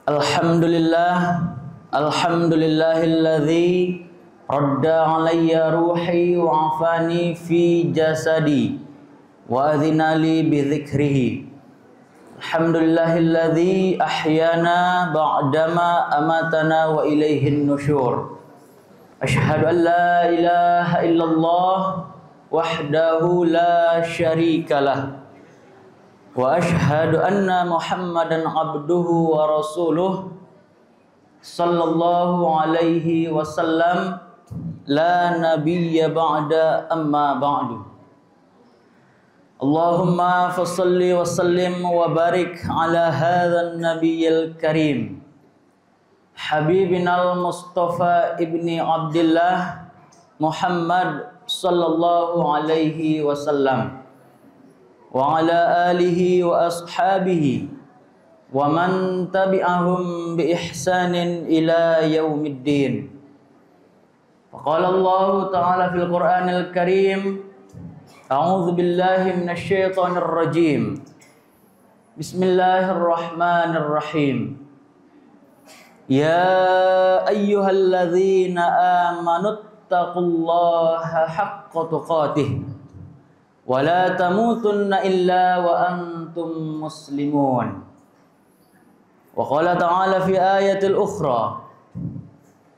Alhamdulillahilladzi radda alayya ruhi wa afani fi jasadi wa adhina li bi dzikrihi. Alhamdulillahilladzi ahyana ba'dama amatana wa ilaihin nusyur. Asyhadu an la ilaha illallah wahdahu la syarikalah. Wa asyhadu anna Muhammadan abduhu wa rasuluh sallallahu alaihi wasallam la nabiyya ba'da amma ba'du. Allahumma fassalli wa sallim wa barik ala hadzal nabiyyil karim habibina al-Mustafa ibni Abdullah Muhammad sallallahu alaihi wasallam wa ala alihi wa ashabihi wa man tabi'ahum bi ihsanin ila yaumiddin. Faqala Allah ta'ala fil Qur'anil Karim, a'udzu billahi minasy syaithanir rajim. Bismillahirrahmanirrahim. Ya ayyuhalladzina amanu taqullaha haqqa tuqatih wa la tamutunna illa wa antum muslimun. Wa qala ta'ala fi ayatil ukhra,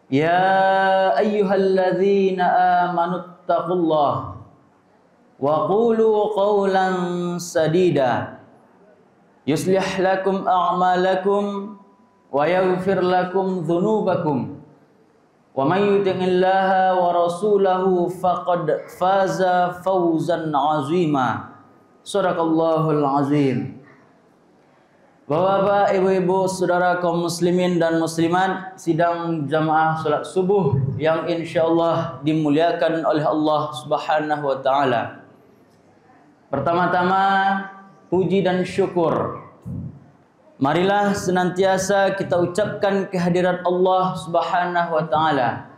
ya ayyuhalladzina amanu taqullaha wa qulu qawlan sadida yuslih lakum a'malakum wa yaghfir lakum dhunubakum wa man yuti'illaha wa rasulahu faqad faza fawzan 'azima. Shadaqallahul 'azim. Bapak-bapak, ibu-ibu, saudara kaum muslimin dan muslimat, sidang jamaah salat subuh yang insyaallah dimuliakan oleh Allah Subhanahu wa taala. Pertama-tama puji dan syukur marilah senantiasa kita ucapkan kehadirat Allah Subhanahu wa taala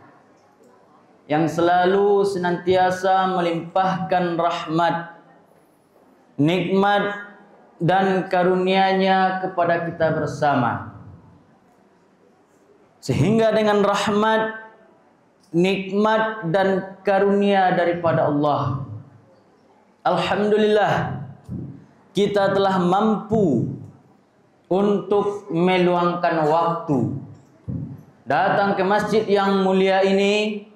yang selalu senantiasa melimpahkan rahmat, nikmat dan karunia-Nya kepada kita bersama. Sehingga dengan rahmat, nikmat dan karunia daripada Allah, alhamdulillah kita telah mampu untuk meluangkan waktu datang ke masjid yang mulia ini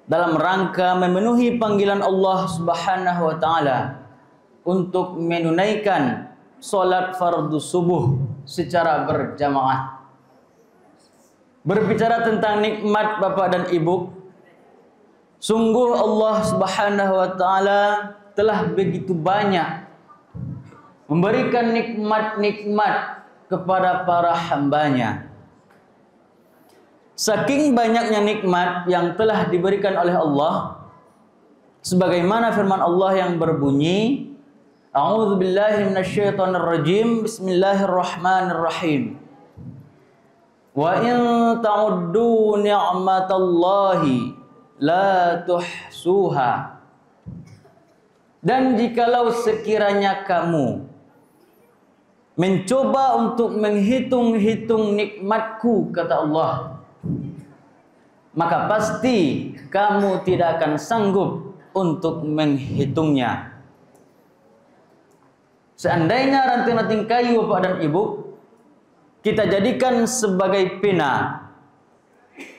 dalam rangka memenuhi panggilan Allah Subhanahu wa taala untuk menunaikan salat fardu subuh secara berjamaah. Berbicara tentang nikmat Bapak dan Ibu, sungguh Allah Subhanahu wa taala telah begitu banyak memberikan nikmat-nikmat kepada para hambanya. Saking banyaknya nikmat yang telah diberikan oleh Allah, sebagaimana firman Allah yang berbunyi, a'udzu billahi minasyaitonir rajim, bismillahirrahmanirrahim. Wa in ta'uddu ni'matallahi la tuhsuha. Dan jikalau sekiranya kamu mencoba untuk menghitung-hitung nikmatku, kata Allah, maka pasti kamu tidak akan sanggup untuk menghitungnya. Seandainya ranting-ranting kayu Bapak dan Ibu kita jadikan sebagai pena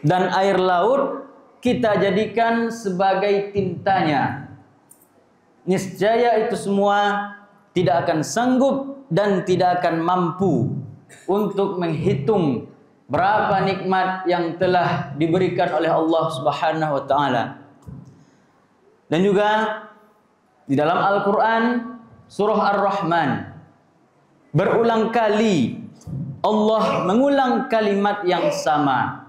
dan air laut kita jadikan sebagai tintanya, niscaya itu semua tidak akan sanggup dan tidak akan mampu untuk menghitung berapa nikmat yang telah diberikan oleh Allah Subhanahu wa taala. Dan juga di dalam Al-Qur'an surah Ar-Rahman berulang kali Allah mengulang kalimat yang sama.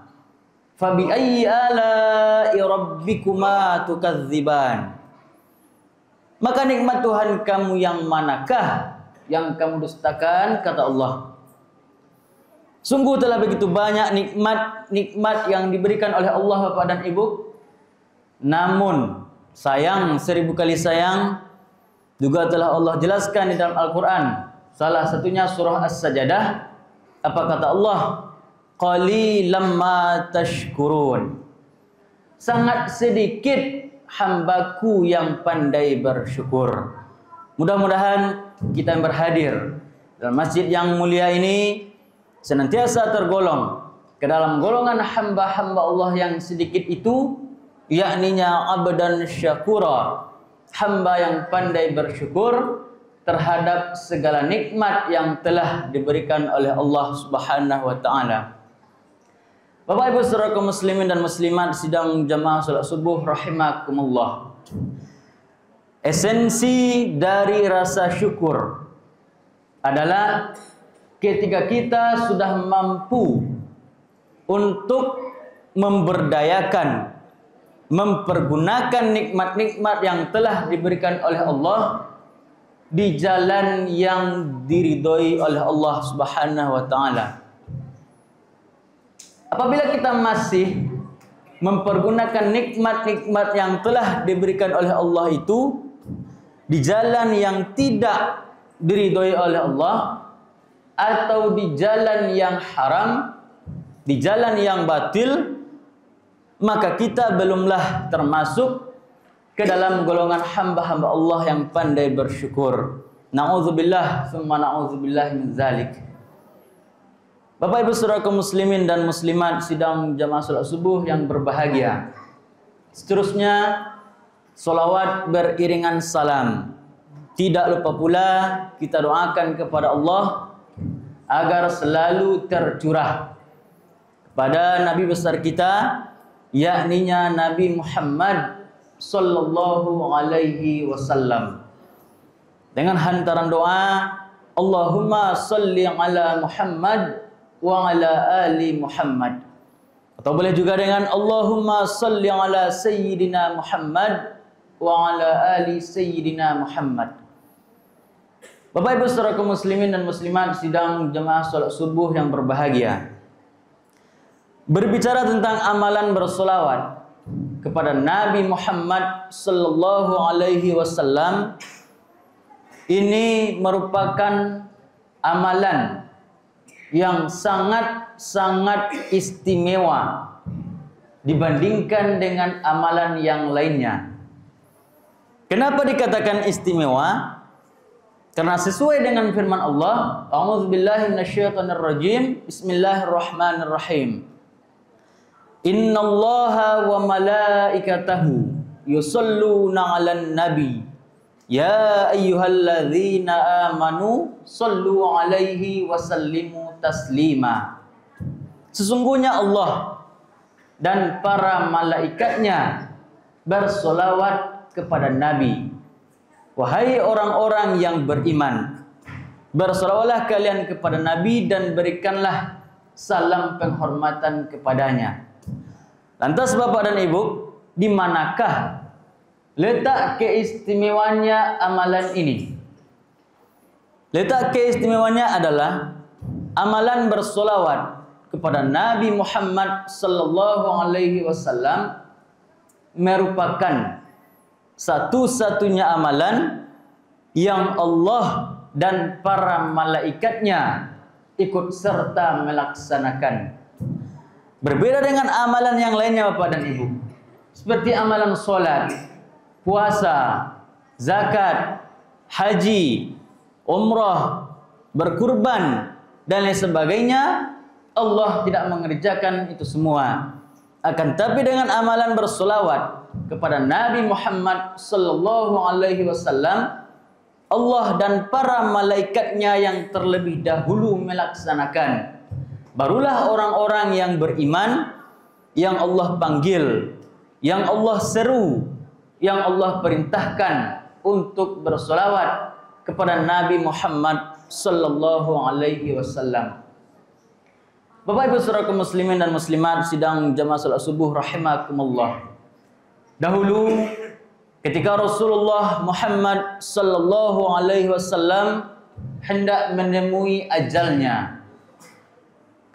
Fabi ayyi ala'i rabbikuma tukadziban. Maka nikmat Tuhan kamu yang manakah yang kamu dustakan, kata Allah. Sungguh telah begitu banyak nikmat yang diberikan oleh Allah Bapak dan Ibu. Namun sayang, 1000 kali sayang, juga telah Allah jelaskan di dalam Al-Quran. Salah satunya surah As-Sajadah. Apa kata Allah? Qalilam ma tashkurun. Sangat sedikit hambaku yang pandai bersyukur. Mudah-mudahan kita yang berhadir dalam masjid yang mulia ini senantiasa tergolong ke dalam golongan hamba-hamba Allah yang sedikit itu, yakninya abdan syakura, hamba yang pandai bersyukur terhadap segala nikmat yang telah diberikan oleh Allah Subhanahu wa taala. Bapak Ibu saudara kaum muslimin dan muslimat sidang jamaah salat subuh rahimakumullah. Esensi dari rasa syukur adalah ketika kita sudah mampu untuk memberdayakan, mempergunakan nikmat-nikmat yang telah diberikan oleh Allah di jalan yang diridhoi oleh Allah Subhanahu wa taala. Apabila kita masih mempergunakan nikmat-nikmat yang telah diberikan oleh Allah itu di jalan yang tidak diridhoi oleh Allah, atau di jalan yang haram, di jalan yang batil, maka kita belumlah termasuk ke dalam golongan hamba-hamba Allah yang pandai bersyukur. Na'udzubillah, tsumma na'udzubillah min zalik. Bapak Ibu saudara kaum muslimin dan muslimat sidang jamaah salat subuh yang berbahagia. Seterusnya solawat beriringan salam. Tidak lupa pula kita doakan kepada Allah agar selalu tercurah kepada Nabi besar kita, yakninya Nabi Muhammad sallallahu alaihi wasallam. Dengan hantaran doa, Allahumma salli ala Muhammad wa ala ali Muhammad. Atau boleh juga dengan Allahumma salli ala Sayyidina Muhammad wa ala ali Sayyidina Muhammad. Bapak Ibu saudara kaum muslimin dan muslimat sidang jemaah salat subuh yang berbahagia. Berbicara tentang amalan bersolawat kepada Nabi Muhammad sallallahu alaihi wasallam, ini merupakan amalan yang sangat-sangat istimewa dibandingkan dengan amalan yang lainnya. Kenapa dikatakan istimewa? Karena sesuai dengan firman Allah, A'udzubillahi minasyaitonirrajim, Bismillahirrahmanirrahim. Innallaha wa malaikatahu yusholluna 'alan nabi. Ya ayyuhalladzina amanu shallu 'alaihi wa sallimu taslima. Sesungguhnya Allah dan para malaikatnya bersolawat kepada Nabi. Wahai orang-orang yang beriman, bersolawatlah kalian kepada Nabi dan berikanlah salam penghormatan kepadanya. Lantas Bapak dan Ibu, di manakah letak keistimewanya amalan ini? Letak keistimewanya adalah amalan bersolawat kepada Nabi Muhammad sallallahu alaihi wasallam merupakan satu-satunya amalan yang Allah dan para malaikatnya ikut serta melaksanakan. Berbeda dengan amalan yang lainnya Bapak dan Ibu, seperti amalan sholat, puasa, zakat, haji, umrah, berkurban, dan lain sebagainya. Allah tidak mengerjakan itu semua. Akan tapi dengan amalan bersolawat kepada Nabi Muhammad sallallahu alaihi wasallam, Allah dan para malaikatnya yang terlebih dahulu melaksanakan. Barulah orang-orang yang beriman, yang Allah panggil, yang Allah seru, yang Allah perintahkan untuk bersolawat kepada Nabi Muhammad sallallahu alaihi wasallam. Bapak Ibu saudara kaum muslimin dan muslimat sidang jamaah salat subuh rahimakumullah. Dahulu ketika Rasulullah Muhammad sallallahu alaihi wasallam hendak menemui ajalnya,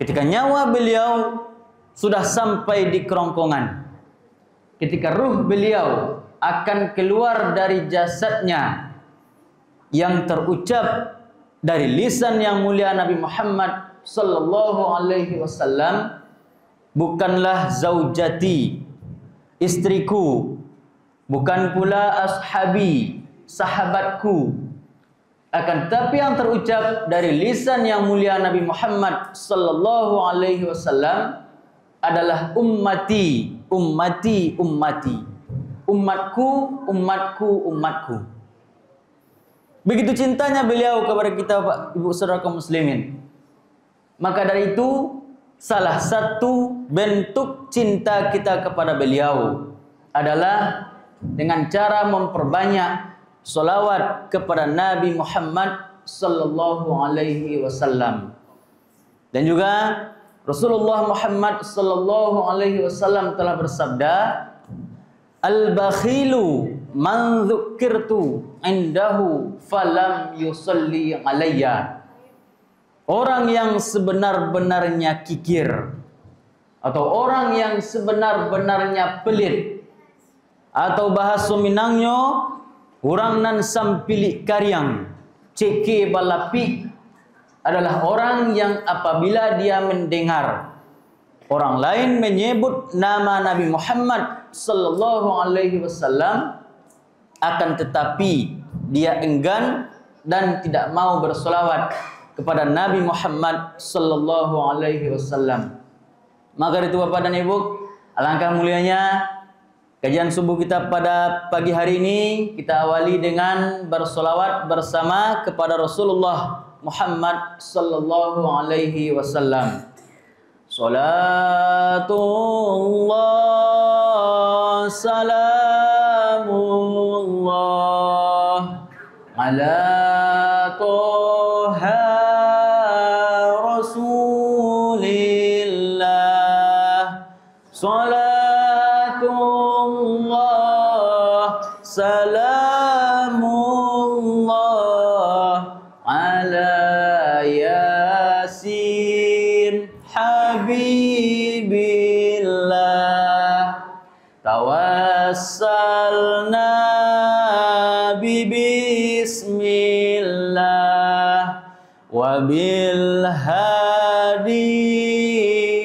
ketika nyawa beliau sudah sampai di kerongkongan, ketika ruh beliau akan keluar dari jasadnya, yang terucap dari lisan yang mulia Nabi Muhammad sallallahu alaihi wasallam bukanlah zaujati, istriku, bukan pula ashabi, sahabatku. Akan tetapi yang terucap dari lisan yang mulia Nabi Muhammad sallallahu alaihi wasallam adalah ummati, ummati, ummati. Umatku, umatku, umatku. Begitu cintanya beliau kepada kita, Pak, Ibu saudara kaum muslimin. Maka dari itu, salah satu bentuk cinta kita kepada beliau adalah dengan cara memperbanyak salawat kepada Nabi Muhammad sallallahu alaihi wasallam. Dan juga Rasulullah Muhammad sallallahu alaihi wasallam telah bersabda, "Al-bakhilu man dzukirtu indahu falam yusalli alayya." Orang yang sebenar-benarnya kikir atau orang yang sebenar-benarnya pelit atau bahasa Minangnya orang nan sampilik karyang ceke balapi adalah orang yang apabila dia mendengar orang lain menyebut nama Nabi Muhammad sallallahu alaihi wasallam akan tetapi dia enggan dan tidak mau bersolawat kepada Nabi Muhammad sallallahu alaihi wasallam. Maka itu Bapak dan Ibu, alangkah mulianya kajian subuh kita pada pagi hari ini. Kita awali dengan bersolawat bersama kepada Rasulullah Muhammad sallallahu alaihi wasallam. Salatullah salamullah ala toha rasulillah. Salatullah salamullah ala yasin habibillah. Tawassalna bismillah wa bil hadi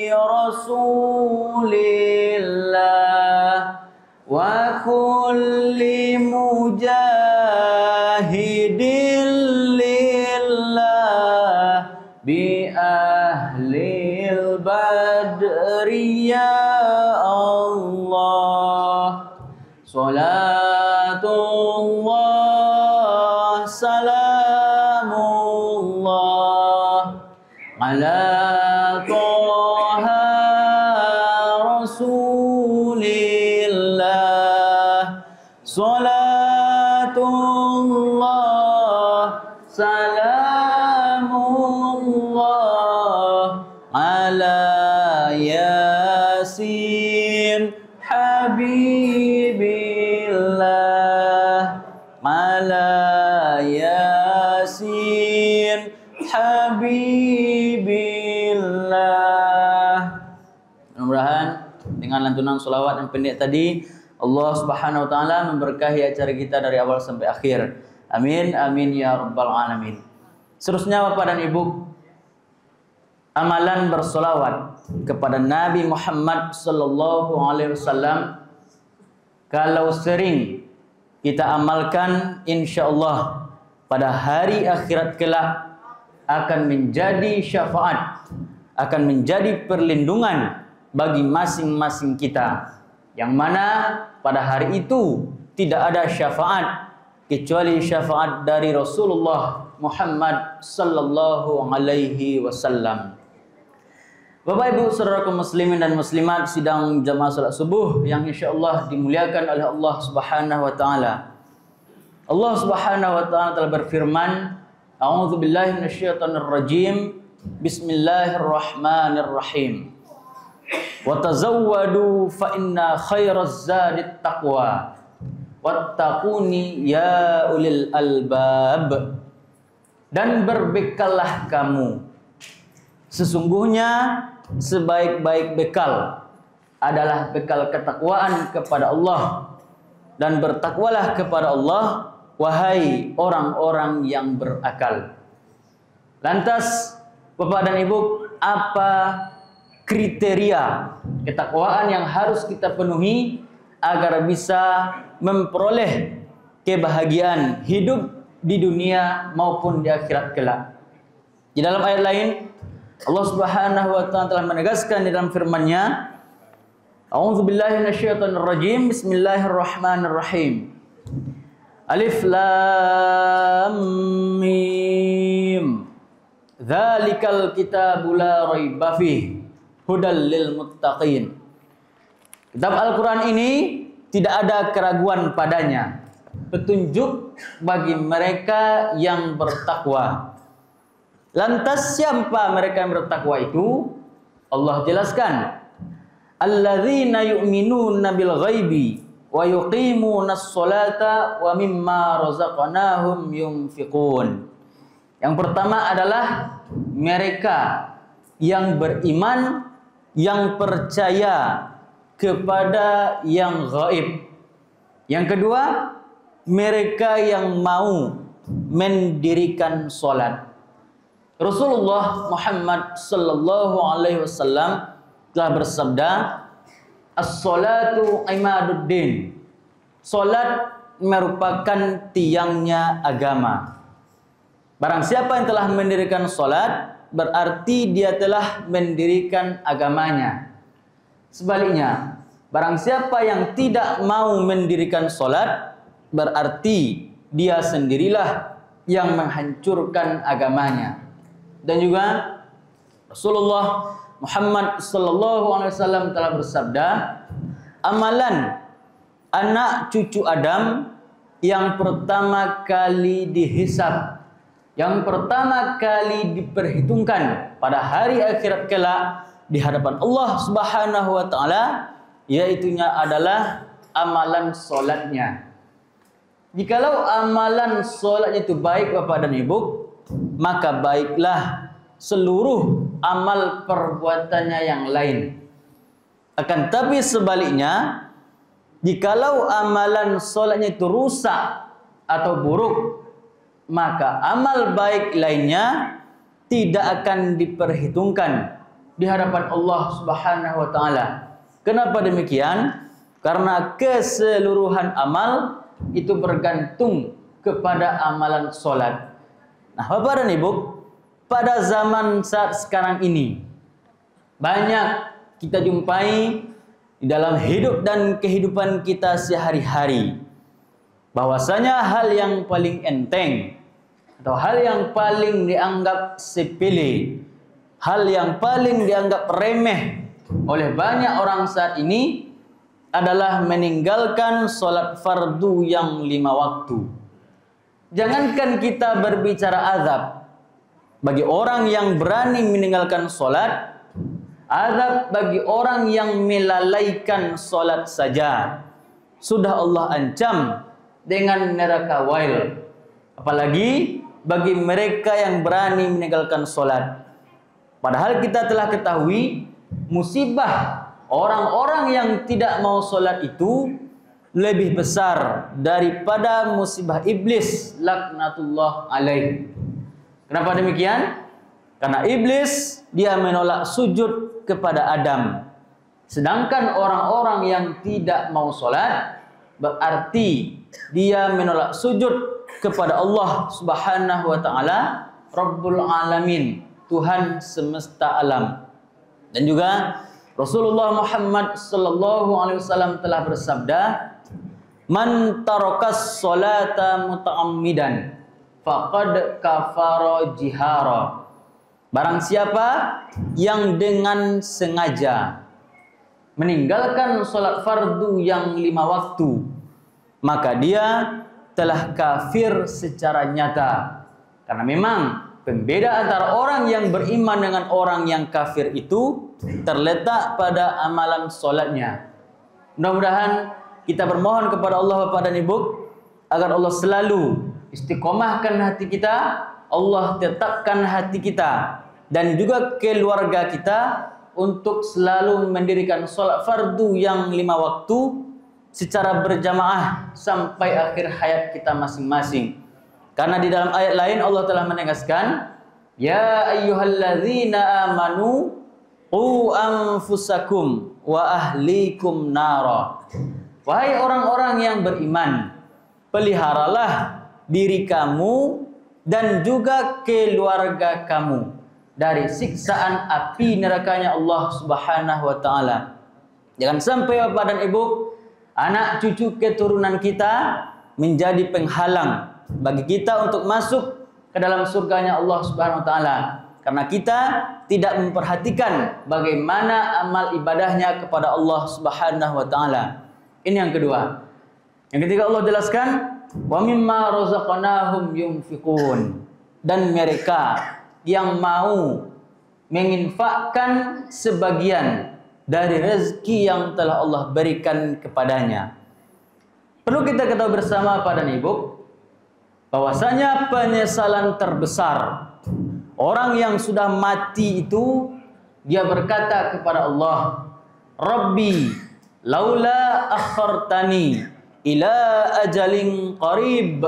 rasulillah wa kulli mujahidin lillah bi ahlil badri ya Allah. Salatullah salamullah ala toha rasulillah. Salatullah salamullah ala yasin habibillah. Ala yasin habibillah. Mudah-mudahan dengan lantunan selawat yang pendek tadi Allah Subhanahu wa taala memberkahi acara kita dari awal sampai akhir. Amin amin ya rabbal alamin. Seterusnya Bapak dan Ibu, amalan bersolawat kepada Nabi Muhammad sallallahu alaihi wasallam kalau sering kita amalkan, insyaallah pada hari akhirat kelak akan menjadi syafaat, akan menjadi perlindungan bagi masing-masing kita, yang mana pada hari itu tidak ada syafaat kecuali syafaat dari Rasulullah Muhammad sallallahu alaihi wasallam. Bapak Ibu saudara kaum muslimin dan muslimat sidang jamaah salat subuh yang insyaallah dimuliakan oleh Allah Subhanahu wa taala. Allah Subhanahu wa taala telah berfirman, A'udzu billahi minasyaitonir rajim. Bismillahirrahmanirrahim. Wa tazawwadu fa inna khairaz zadit taqwa. Wattaquni ya ulil albab. Dan berbekallah kamu. Sesungguhnya sebaik-baik bekal adalah bekal ketakwaan kepada Allah, dan bertakwalah kepada Allah wahai orang-orang yang berakal. Lantas Bapak dan Ibu, apa kriteria ketakwaan yang harus kita penuhi agar bisa memperoleh kebahagiaan hidup di dunia maupun di akhirat kelak. Di dalam ayat lain Allah Subhanahu wa taala telah menegaskan di dalam firman-Nya, A'udzubillahi minasyaitonirrajim. Bismillahirrahmanirrahim. Alif lam mim. Dzalikal kitabu la raiba fihi hudal lil muttaqin. Kitab Al-Qur'an ini tidak ada keraguan padanya, petunjuk bagi mereka yang bertakwa. Lantas siapa mereka yang bertakwa itu? Allah jelaskan, alladzina yu'minuna bil ghaibi wa yuqimunas sholata wa mimma razaqnahum yunfiqun. Yang pertama adalah mereka yang beriman, yang percaya kepada yang gaib. Yang kedua, mereka yang mau mendirikan sholat. Rasulullah Muhammad sallallahu alaihi wasallam telah bersabda, as-sholatu imaduddin. Sholat merupakan tiangnya agama. Barang siapa yang telah mendirikan sholat, berarti dia telah mendirikan agamanya. Sebaliknya, barang siapa yang tidak mau mendirikan sholat, berarti dia sendirilah yang menghancurkan agamanya. Dan juga Rasulullah Muhammad sallallahu alaihi wasallam telah bersabda, amalan anak cucu Adam yang pertama kali dihisab, yang pertama kali diperhitungkan pada hari akhirat kelak di hadapan Allah Subhanahu wa taala, yaitunya adalah amalan salatnya. Jikalau amalan salatnya itu baik Bapak dan Ibu, maka baiklah seluruh amal perbuatannya yang lain. Akan tapi sebaliknya, jikalau amalan salatnya itu rusak atau buruk, maka amal baik lainnya tidak akan diperhitungkan di hadapan Allah Subhanahu wa taala. Kenapa demikian? Karena keseluruhan amal itu bergantung kepada amalan salat. Nah, Bapak dan Ibu, pada zaman saat sekarang ini banyak kita jumpai di dalam hidup dan kehidupan kita sehari-hari bahwasanya hal yang paling enteng atau hal yang paling dianggap sepele, hal yang paling dianggap remeh oleh banyak orang saat ini adalah meninggalkan sholat fardu yang 5 waktu. Jangankan kita berbicara azab bagi orang yang berani meninggalkan sholat, azab bagi orang yang melalaikan sholat saja sudah Allah ancam dengan neraka wail. Apalagi bagi mereka yang berani meninggalkan sholat. Padahal kita telah ketahui musibah orang-orang yang tidak mau sholat itu lebih besar daripada musibah iblis laknatullah alaih. Kenapa demikian? Karena iblis dia menolak sujud kepada Adam. Sedangkan orang-orang yang tidak mau sholat berarti dia menolak sujud kepada Allah Subhanahu wa taala, Rabbul Alamin, Tuhan semesta alam. Dan juga Rasulullah Muhammad sallallahu alaihi wasallam telah bersabda, man tarakas sholata muta'ammidan faqad kafara jihara. Barang siapa yang dengan sengaja meninggalkan sholat fardu yang 5 waktu, maka dia telah kafir secara nyata. Karena memang pembeda antara orang yang beriman dengan orang yang kafir itu terletak pada amalan sholatnya. Mudah-mudahan kita bermohon kepada Allah Bapak dan Ibu agar Allah selalu istiqomahkan hati kita, Allah tetapkan hati kita dan juga keluarga kita untuk selalu mendirikan sholat fardu yang 5 waktu secara berjamaah sampai akhir hayat kita masing-masing. Karena di dalam ayat lain Allah telah menegaskan, Ya ayyuhalladzina amanu qu anfusakum wa ahlikum nara. Wahai orang-orang yang beriman, peliharalah diri kamu dan juga keluarga kamu dari siksaan api nerakanya Allah Subhanahu wa taala. Jangan sampai Bapak dan Ibu, anak cucu keturunan kita menjadi penghalang bagi kita untuk masuk ke dalam surganya Allah Subhanahu wa taala, karena kita tidak memperhatikan bagaimana amal ibadahnya kepada Allah Subhanahu wa taala. Ini yang kedua. Yang ketiga Allah jelaskan, wa mimma razaqnahum yunfiqun, dan mereka yang mau menginfakkan sebagian dari rezeki yang telah Allah berikan kepadanya. Perlu kita ketahui bersama Bapak dan Ibu, bahwasanya penyesalan terbesar orang yang sudah mati itu, dia berkata kepada Allah, Rabbi laula akhartani ila ajalin qarib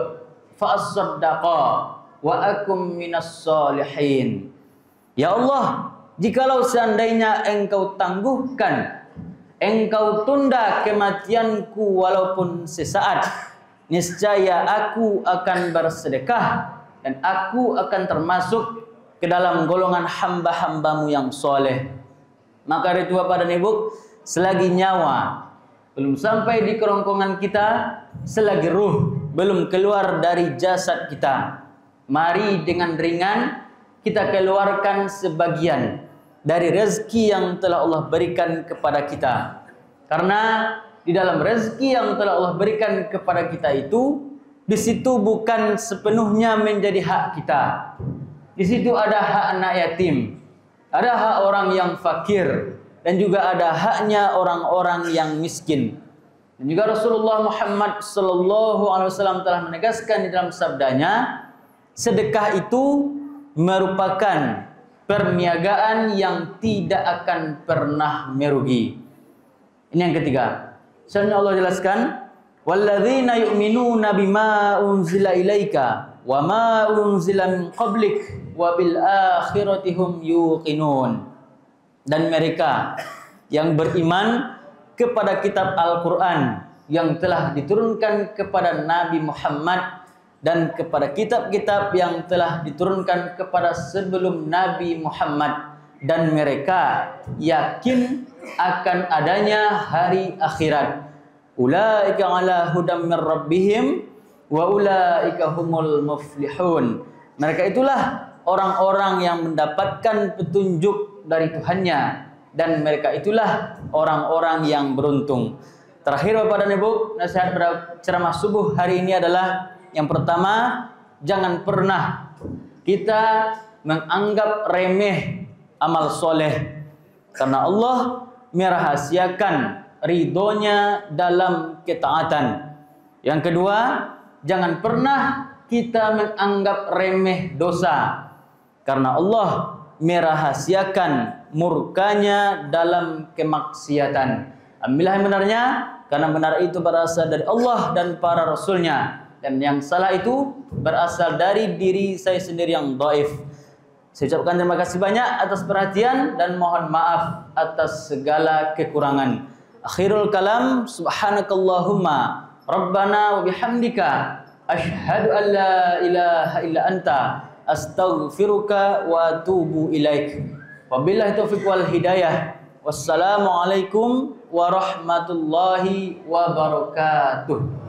fa asaddaqa wa akum minas solihin. Ya Allah, jikalau seandainya engkau tangguhkan, engkau tunda kematianku walaupun sesaat, niscaya aku akan bersedekah dan aku akan termasuk ke dalam golongan hamba-hambamu yang soleh. Maka itu Bapak dan Ibu, selagi nyawa belum sampai di kerongkongan kita, selagi ruh belum keluar dari jasad kita, mari dengan ringan kita keluarkan sebagian dari rezeki yang telah Allah berikan kepada kita. Karena di dalam rezeki yang telah Allah berikan kepada kita itu, di situ bukan sepenuhnya menjadi hak kita. Di situ ada hak anak yatim, ada hak orang yang fakir, dan juga ada haknya orang-orang yang miskin. Dan juga Rasulullah Muhammad SAW telah menegaskan di dalam sabdanya, sedekah itu merupakan perniagaan yang tidak akan pernah merugi. Ini yang ketiga. Selanjutnya Allah jelaskan, walladzina yu'minuna bima unzila ilaika wa ma unzila min qablik wa bil akhirati hum yuqinun. Dan mereka yang beriman kepada kitab Al-Quran yang telah diturunkan kepada Nabi Muhammad dan kepada kitab-kitab yang telah diturunkan kepada sebelum Nabi Muhammad, dan mereka yakin akan adanya hari akhirat. Ulaika ala hudam min rabbihim wa ulaika humul muflihun. Mereka itulah orang-orang yang mendapatkan petunjuk dari Tuhannya, dan mereka itulah orang-orang yang beruntung. Terakhir Bapak dan Ibu, nasihat pada ceramah subuh hari ini adalah, yang pertama, jangan pernah kita menganggap remeh amal soleh, karena Allah merahasiakan ridhonya dalam ketaatan. Yang kedua, jangan pernah kita menganggap remeh dosa, karena Allah merahasiakan murkanya dalam kemaksiatan. Ambillah yang benarnya, karena benar itu berasal dari Allah dan para Rasulnya, dan yang salah itu berasal dari diri saya sendiri yang dhaif. Saya ucapkan terima kasih banyak atas perhatian dan mohon maaf atas segala kekurangan. Akhirul kalam, subhanakallahumma rabbana wa bihamdika asyhadu an la ilaha illa anta astaghfiruka wa atubu ilaik. Wabillahi taufiq wal hidayah. Wassalamualaikum warahmatullahi wabarakatuh.